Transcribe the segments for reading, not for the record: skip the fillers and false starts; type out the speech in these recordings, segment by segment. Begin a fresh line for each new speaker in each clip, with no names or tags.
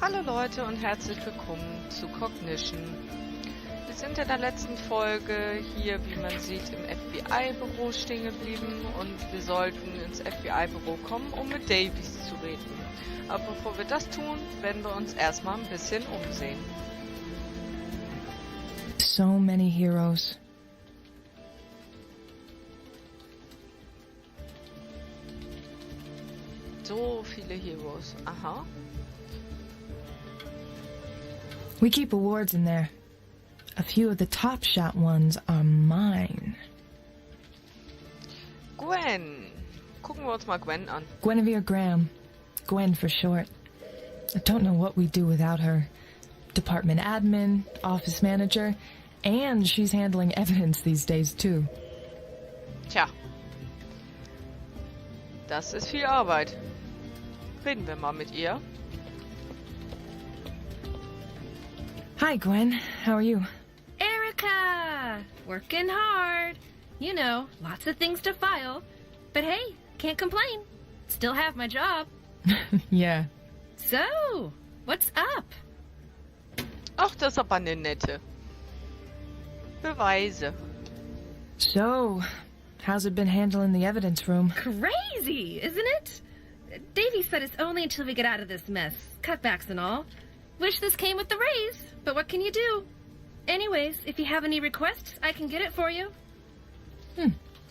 Hallo Leute und herzlich willkommen zu Cognition. Wir sind in der letzten Folge hier, wie man sieht, im FBI-Büro stehen geblieben und wir sollten ins FBI-Büro kommen, um mit Davies zu reden. Aber bevor wir das tun, werden wir uns erstmal ein bisschen umsehen.
So many heroes.
So viele Heroes. Aha.
We keep awards in there. A few of the top shot ones are mine.
Gwen. Gucken wir uns mal Gwen an.
Guinevere Graham. Gwen for short. I don't know what we'd do without her. Department admin, office manager, and she's handling evidence these days too.
Tja. Das ist viel Arbeit. Reden wir mal mit ihr.
Hi, Gwen. How are you?
Erica! Working hard. You know, lots of things to file. But hey, can't complain. Still have my job.
Yeah.
So, what's up?
Ach, das ist aber eine nette. Beweise.
So, how's it been handling the evidence room?
Crazy, isn't it? Davey said it's only until we get out of this mess. Cutbacks and all. Wish this came with the raise, but what can you do? Anyways, if you have any requests, I can get it for you.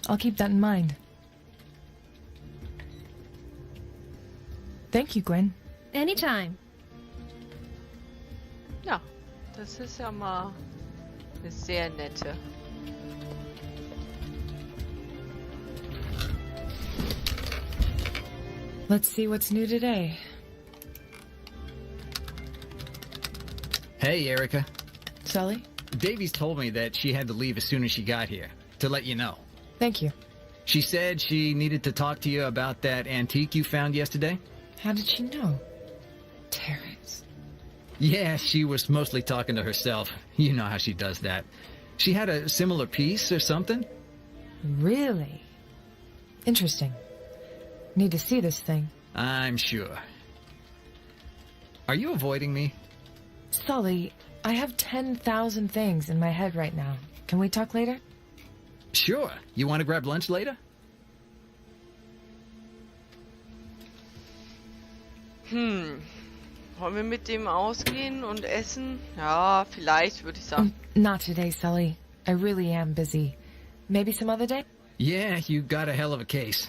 I'll keep that in mind. Thank you, Gwen.
Anytime.
Ja, das ist ja mal eine sehr nette.
Let's see what's new today.
Hey, Erica.
Sully?
Davies told me that she had to leave as soon as she got here, to let you know.
Thank you.
She said she needed to talk to you about that antique you found yesterday.
How did she know? Terrence.
Yeah, she was mostly talking to herself. You know how she does that. She had a similar piece or something?
Really? Interesting. Need to see this thing.
I'm sure. Are you avoiding me?
Sully, I have 10,000 things in my head right now. Can we talk later?
Sure. You want to grab lunch later?
Wollen wir mit dem ausgehen und essen? Ja, vielleicht, würde ich sagen.
Not today, Sully. I really am busy. Maybe some other day?
Yeah, you got a hell of a case.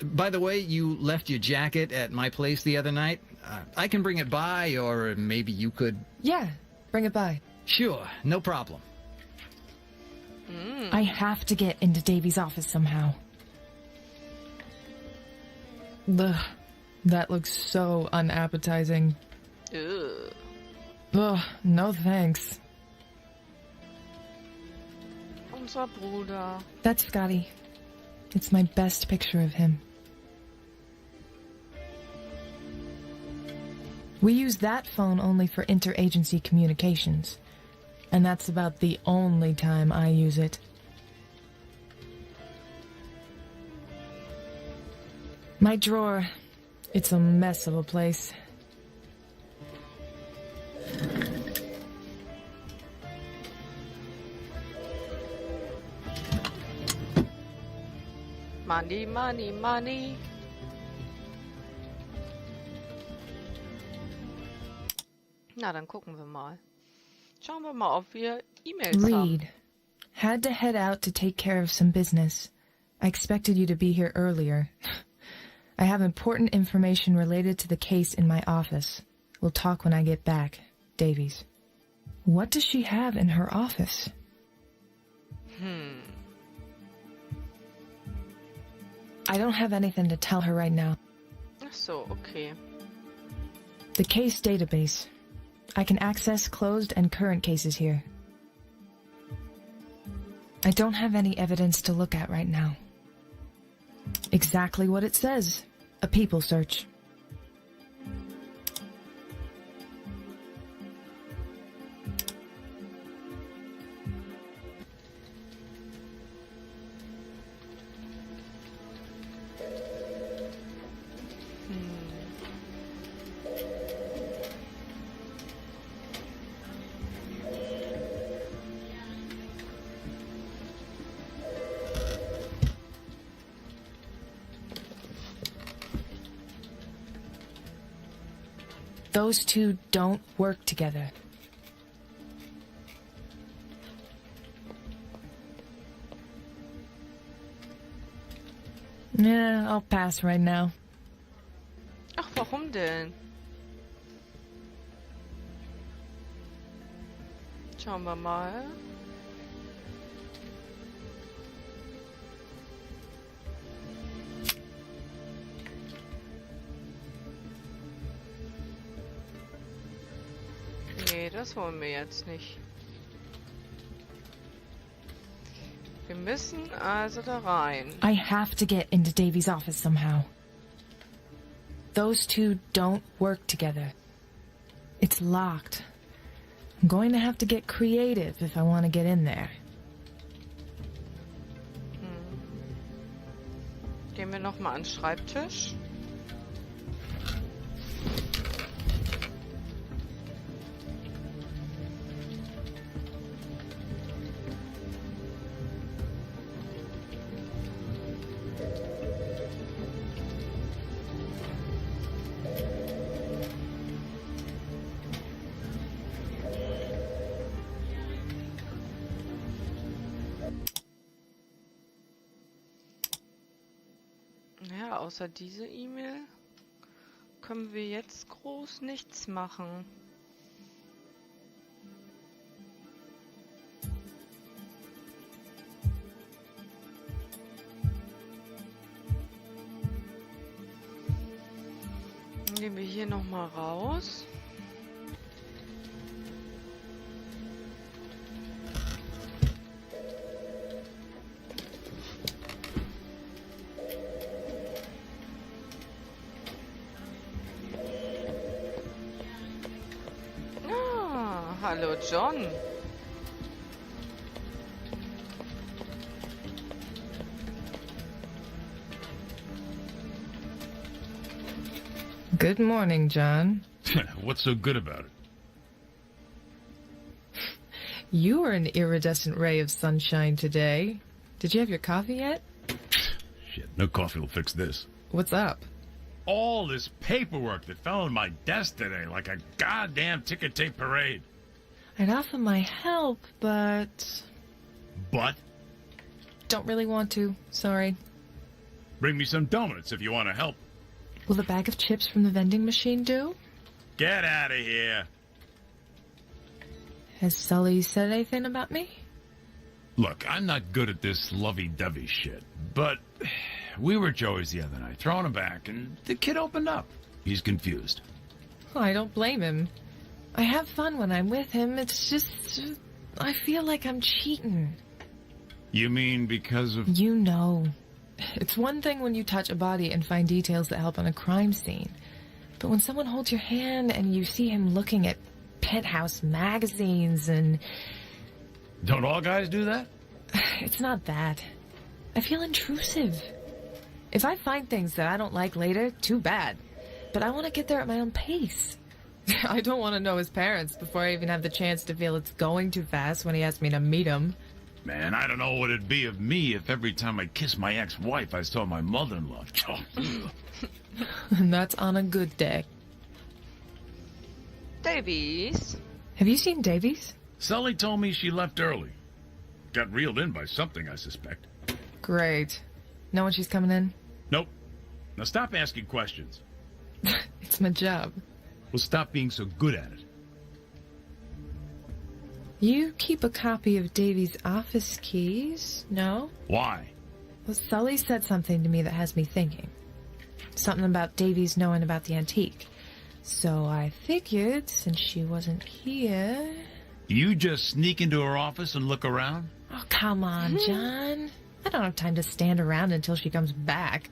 By the way, you left your jacket at my place the other night. I can bring it by, or maybe you could...
Yeah, bring it by.
Sure, no problem.
I have to get into Davy's office somehow. Ugh, that looks so unappetizing.
Ugh.
Ugh, no thanks.
Unser Bruder.
That's Scotty. It's my best picture of him. We use that phone only for interagency communications. And that's about the only time I use it. My drawer, it's a mess of a place.
Money, money, money. Na, dann gucken wir mal. Schauen wir mal, ob wir E-Mails haben.
Read. Had to head out to take care of some business. I expected you to be here earlier. I have important information related to the case in my office. We'll talk when I get back. Davies. What does she have in her office? I don't have anything to tell her right now.
Ach so, okay.
The case database. I can access closed and current cases here. I don't have any evidence to look at right now. Exactly what it says. A people search. Those two don't work together. Yeah, I'll pass right now.
Ach, warum denn? Schauen wir mal. Nee, das wollen wir jetzt nicht. Wir müssen also da rein.
I have to get into Davy's office somehow. Those two don't work together. It's locked. I'm going to have to get creative if I want to get in there.
Gehen wir nochmal an den Schreibtisch. Ja, außer diese E-Mail können wir jetzt groß nichts machen. Dann gehen wir hier nochmal raus. Hallo John.
Good morning, John.
What's so good about it?
You were an iridescent ray of sunshine today. Did you have your coffee yet?
Shit, no coffee will fix this.
What's up?
All this paperwork that fell on my desk today like a goddamn ticker tape parade.
I'd offer my help, but
But
don't really want to. Sorry.
bring me some donuts if you want to help.
Will the bag of chips from the vending machine do?
Get out of here.
Has Sully said anything about me?
Look, I'm not good at this lovey-dovey shit, but we were at Joey's the other night, throwing him back, and the kid opened up. He's confused.
Oh, I don't blame him. I have fun when I'm with him. It's just, I feel like I'm cheating.
You mean because of...
You know. It's one thing when you touch a body and find details that help on a crime scene. But when someone holds your hand and you see him looking at penthouse magazines and...
Don't all guys do that?
It's not that. I feel intrusive. If I find things that I don't like later, too bad. But I want to get there at my own pace. I don't want to know his parents before I even have the chance to feel it's going too fast when he asks me to meet him.
Man, I don't know what it'd be of me if every time I kissed my ex-wife I saw my mother-in-law.
And that's on a good day.
Davies.
Have you seen Davies?
Sully told me she left early. Got reeled in by something, I suspect.
Great. Know when she's coming in?
Nope. Now stop asking questions.
It's my job.
We'll stop being so good at it.
You keep a copy of Davy's office keys, no?
Why?
Well, Sully said something to me that has me thinking. Something about Davies knowing about the antique. So I figured, since she wasn't here...
You just sneak into her office and look around?
Oh, come on, John. I don't have time to stand around until she comes back.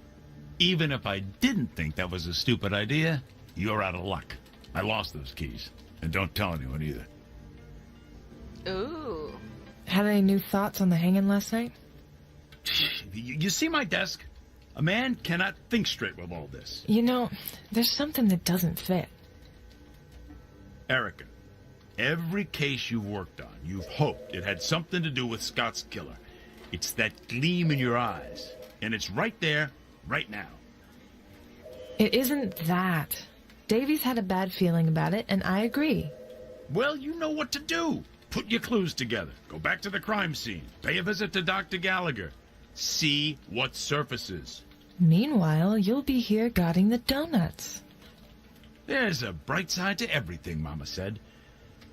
Even if I didn't think that was a stupid idea, you're out of luck. I lost those keys. And don't tell anyone either.
Ooh.
Had any new thoughts on the hanging last night?
You see my desk? A man cannot think straight with all this.
You know, there's something that doesn't fit.
Erica, every case you've worked on, you've hoped it had something to do with Scott's killer. It's that gleam in your eyes. And it's right there, right now.
It isn't that. Davies had a bad feeling about it, and I agree.
Well, you know what to do. Put your clues together. Go back to the crime scene. Pay a visit to Dr. Gallagher. See what surfaces.
Meanwhile, you'll be here guarding the donuts.
There's a bright side to everything, Mama said.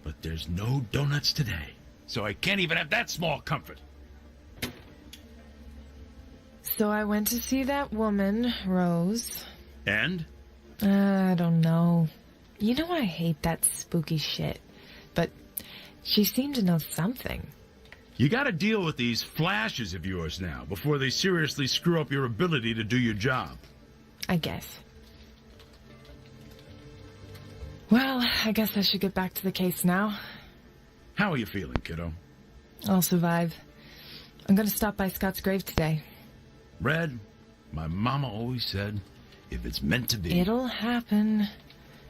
But there's no donuts today. So I can't even have that small comfort.
So I went to see that woman, Rose.
And?
I don't know. You know I hate that spooky shit. But she seemed to know something.
You gotta deal with these flashes of yours now, before they seriously screw up your ability to do your job.
I guess. Well, I guess I should get back to the case now.
How are you feeling, kiddo?
I'll survive. I'm gonna stop by Scott's grave today.
Red, my mama always said, if it's meant to be...
It'll happen.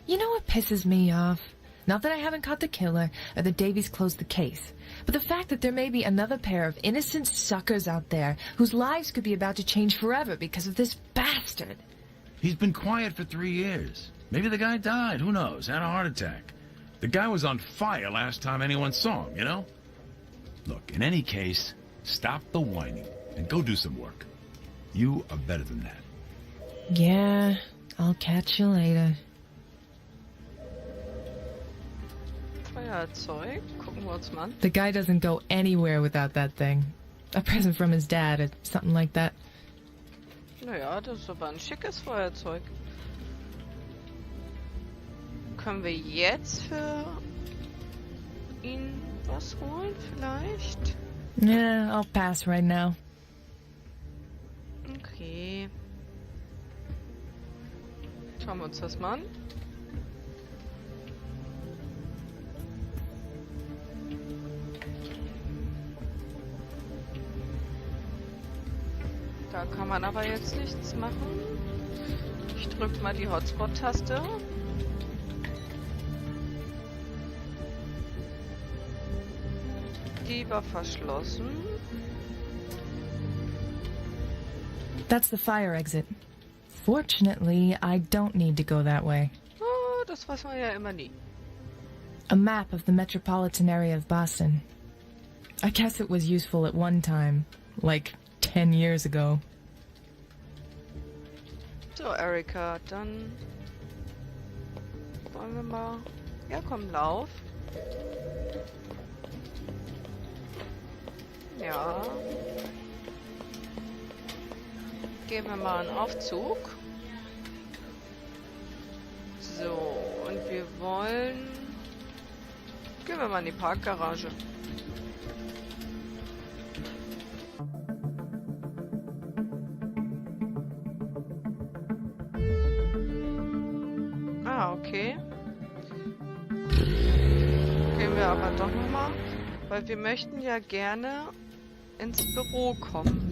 You know what pisses me off? Not that I haven't caught the killer, or that Davies closed the case, but the fact that there may be another pair of innocent suckers out there whose lives could be about to change forever because of this bastard.
He's been quiet for 3 years. Maybe the guy died, who knows, had a heart attack. The guy was on fire last time anyone saw him, you know? Look, in any case, stop the whining and go do some work. You are better than that.
Yeah, I'll catch you later.
Feuerzeug. Gucken wir uns mal an.
The guy doesn't go anywhere without that thing. A present from his dad or something like that.
Naja, das ist aber ein schickes Feuerzeug. Können wir jetzt für ihn was holen, vielleicht?
Yeah, I'll pass right now.
Okay. Schauen wir uns das mal an. Da kann man aber jetzt nichts machen. Ich drücke mal die Hotspot-Taste. Die war verschlossen.
That's the fire exit. Fortunately, I don't need to go that way.
Oh, das weiß man ja immer nie.
A map of the metropolitan area of Boston. I guess it was useful at one time, like 10 years ago.
So, Erika, dann wollen wir mal... Ja, komm, lauf. Ja. Gehen wir mal einen Aufzug. So, und wir wollen... Gehen wir mal in die Parkgarage. Ah, okay. Gehen wir aber doch nochmal, weil wir möchten ja gerne ins Büro kommen.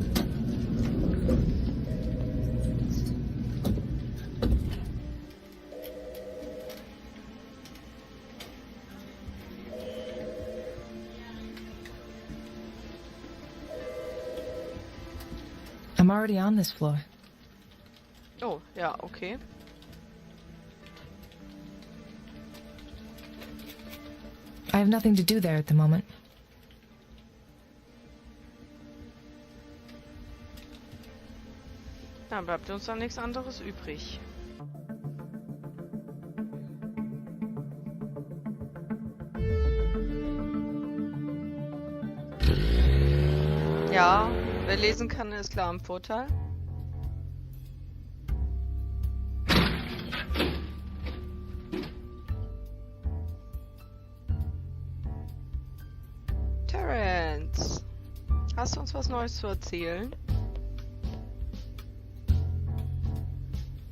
I'm already on this floor.
Oh, ja, okay.
I have nothing to do there at the moment.
Dann bleibt uns dann nichts anderes übrig. Ja, wer lesen kann, ist klar im Vorteil. Terence, hast du uns was Neues zu erzählen?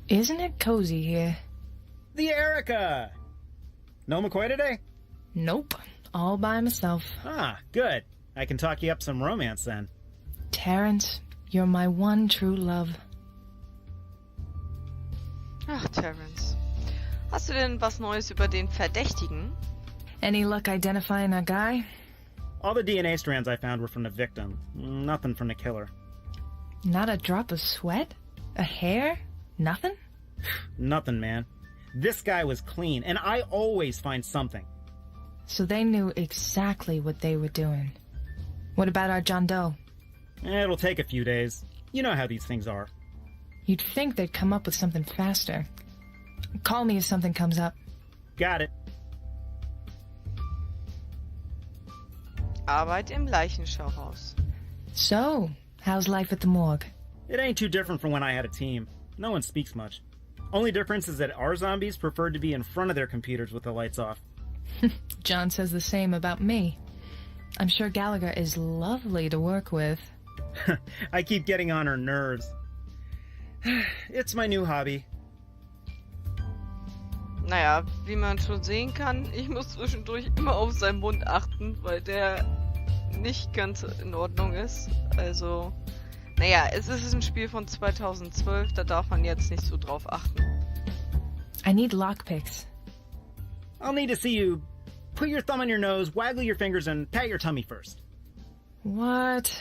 Isn't it cozy here?
The Erica! No McCoy today?
Nope. All by myself.
Ah, good. I can talk you up some romance then.
Terrence, you're my one true love.
Ach, Terence. Hast du denn was Neues über den Verdächtigen?
Any luck identifying that guy?
All the DNA strands I found were from the victim. Nothing from the killer.
Not a drop of sweat? A hair? Nothing?
Nothing, man. This guy was clean, and I always find something.
So they knew exactly what they were doing. What about our John Doe?
It'll take a few days. You know how these things are.
You'd think they'd come up with something faster. Call me if something comes up.
Got it.
Arbeit im Leichenschauhaus.
So, how's life at the morgue?
It ain't too different from when I had a team. No one speaks much. Only difference is that our zombies preferred to be in front of their computers with the lights off.
John says the same about me. I'm sure Gallagher is lovely to work with.
I keep getting on her nerves. It's my new hobby.
Naja, wie man schon sehen kann, ich muss zwischendurch immer auf seinen Mund achten, weil der nicht ganz in Ordnung ist. Also, naja, es ist ein Spiel von 2012, da darf man jetzt nicht so drauf achten.
I need lockpicks.
I'll need to see you put your thumb on your nose, waggle your fingers, and pat your tummy first.
What?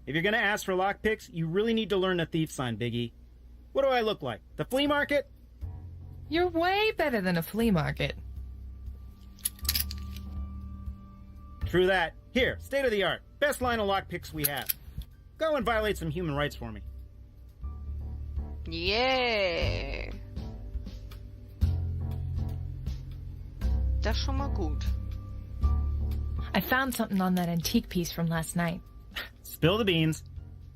If you're gonna ask for lockpicks, you really need to learn the thief sign, Biggie. What do I look like? The flea market?
You're way better than a flea market.
True that. Here, state of the art. Best line of lockpicks we have. Go and violate some human rights for me.
Yeah. Das ist schon mal gut.
I found something on that antique piece from last night.
Spill the beans.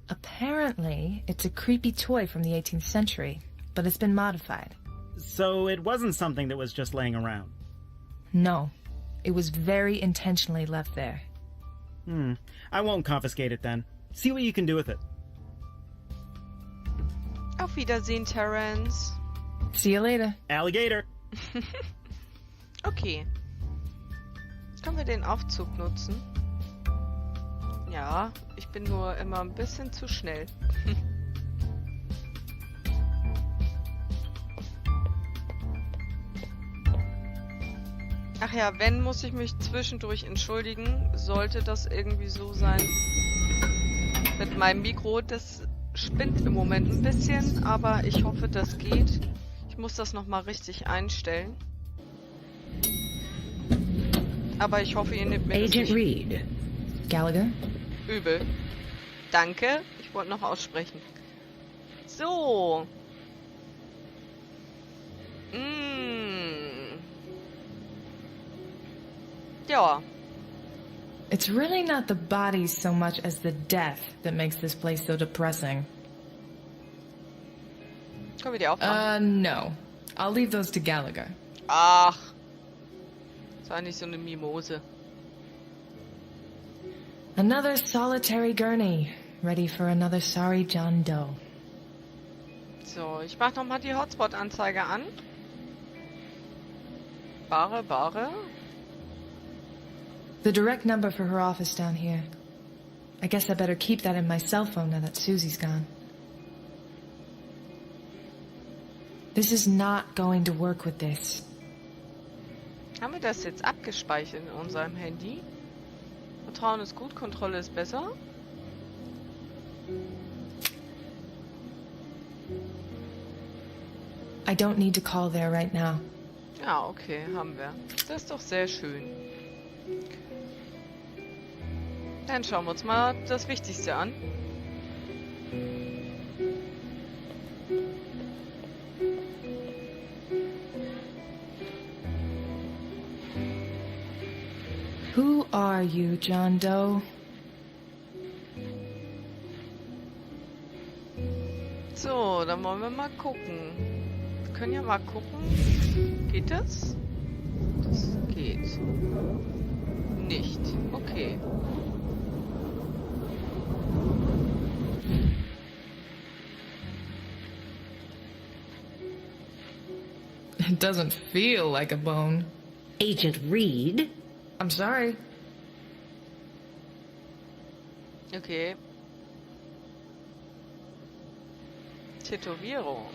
Apparently, it's a creepy toy from the 18th century, but it's been modified.
So it wasn't something that was just laying around.
No, it was very intentionally left there.
I won't confiscate it then. See what you can do with it.
Auf Wiedersehen, Terence.
See you later.
Alligator.
Okay. Können wir den Aufzug nutzen? Ja, ich bin nur immer ein bisschen zu schnell. Ach ja, wenn, muss ich mich zwischendurch entschuldigen. Sollte das irgendwie so sein mit meinem Mikro. Das spinnt im Moment ein bisschen, aber ich hoffe, das geht. Ich muss das nochmal richtig einstellen. Aber ich hoffe, ihr nehmt mir das
Agent
nicht
Reed.
Gallagher?
übel. Danke, ich wollte noch aussprechen. So. Ja.
It's really not the bodies so much as the death that makes this place so depressing.
Können wir die aufmachen?
No. I'll leave those to Gallagher.
Ach. Das war nicht so eine Mimose.
Another solitary gurney, ready for another sorry John Doe.
So, ich mach nochmal die Hotspot-Anzeige an. Bare.
The direct number for her office down here. I guess I better keep that in my cell phone now that Susie's gone. This is not going to work with this.
Haben wir das jetzt abgespeichert in unserem Handy? Vertrauen ist gut, Kontrolle ist besser.
I don't need to call there right now.
Ja, okay, haben wir. Das ist doch sehr schön. Dann schauen wir uns mal das Wichtigste an.
Who are you, John Doe?
So, dann wollen wir mal gucken. Wir können ja mal gucken. Geht das? Das geht. Nicht. Okay.
It doesn't feel like a bone.
Agent Reed?
I'm sorry.
Okay. Tätowierung.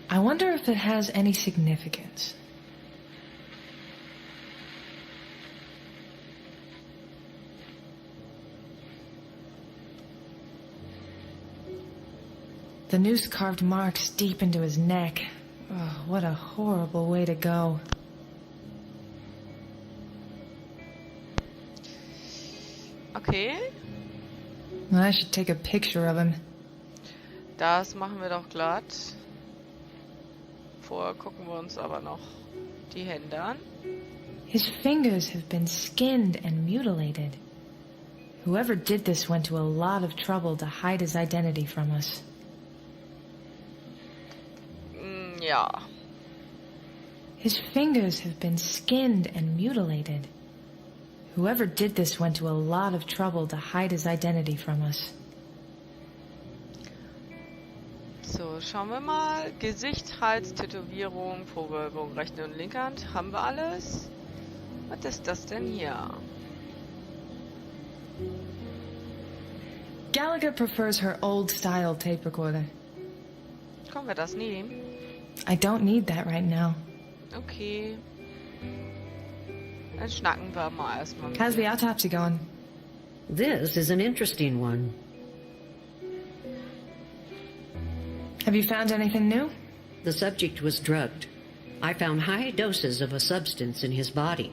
I wonder if it has any significance. The noose carved marks deep into his neck. Oh, what a horrible way to go.
Okay,
I should take a picture of him.
das machen wir doch glatt. Vorher gucken wir uns aber noch die Hände an.
His fingers have been skinned and mutilated. Whoever did this went to a lot of trouble to hide his identity from us.
Ja.
His fingers have been skinned and mutilated. Whoever did this went to a lot of trouble to hide his identity from us.
So, schauen wir mal. Gesicht, Hals, Tätowierung, Vorwölbung, rechte und linke Hand. Haben wir alles? Was ist das denn hier?
Gallagher prefers her old-style tape recorder.
Können wir das nehmen?
I don't need that right now.
Okay. Dann schnacken wir mal erstmal.
How's the autopsy going?
This is an interesting one.
Have you found anything new?
The subject was drugged. I found high doses of a substance in his body.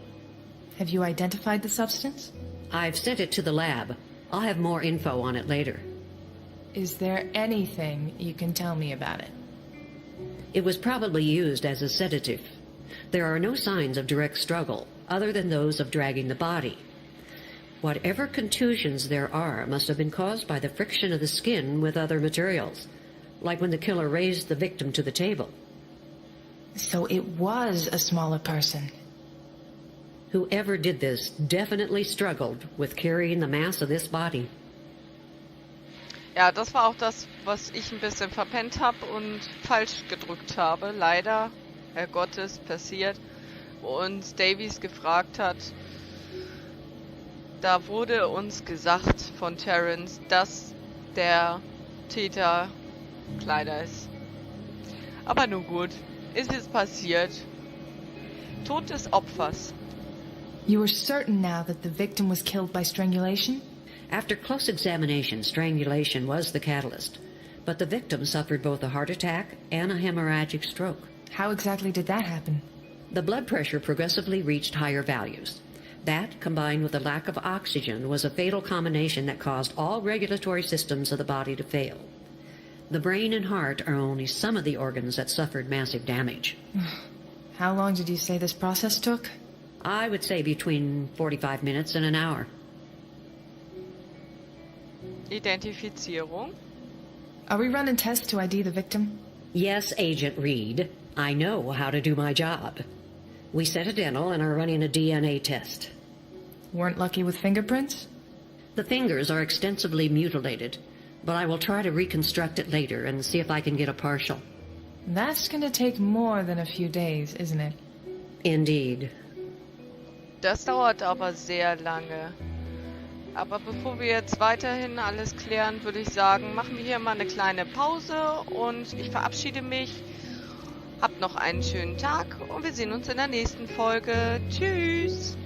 Have you identified the substance?
I've sent it to the lab. I'll have more info on it later.
Is there anything you can tell me about it?
It was probably used as a sedative. There are no signs of direct struggle, other than those of dragging the body. Whatever contusions there are must have been caused by the friction of the skin with other materials, like when the killer raised the victim to the table.
So it was a smaller person.
Whoever did this definitely struggled with carrying the mass of this body.
Ja, das war auch das, was ich ein bisschen verpennt habe und falsch gedrückt habe. Leider, Herr Gottes, passiert. Wo uns Davies gefragt hat, da wurde uns gesagt von Terrence, dass der Täter kleiner ist. Aber nun gut, ist es passiert. Tod des Opfers.
You are certain now that the victim was killed by strangulation?
After close examination, strangulation was the catalyst, but the victim suffered both a heart attack and a hemorrhagic stroke.
How exactly did that happen?
The blood pressure progressively reached higher values. That, combined with a lack of oxygen, was a fatal combination that caused all regulatory systems of the body to fail. The brain and heart are only some of the organs that suffered massive damage.
How long did you say this process took?
I would say between 45 minutes and an hour.
Identifizierung.
Are we running tests to ID the victim?
Yes, Agent Reed. I know how to do my job. We set a dental and are running a DNA test.
Weren't lucky with fingerprints?
The fingers are extensively mutilated, but I will try to reconstruct it later and see if I can get a partial.
That's gonna take more than a few days, isn't it?
Indeed.
Das dauert aber sehr lange. Aber bevor wir jetzt weiterhin alles klären, würde ich sagen, machen wir hier mal eine kleine Pause und ich verabschiede mich. Habt noch einen schönen Tag und wir sehen uns in der nächsten Folge. Tschüss!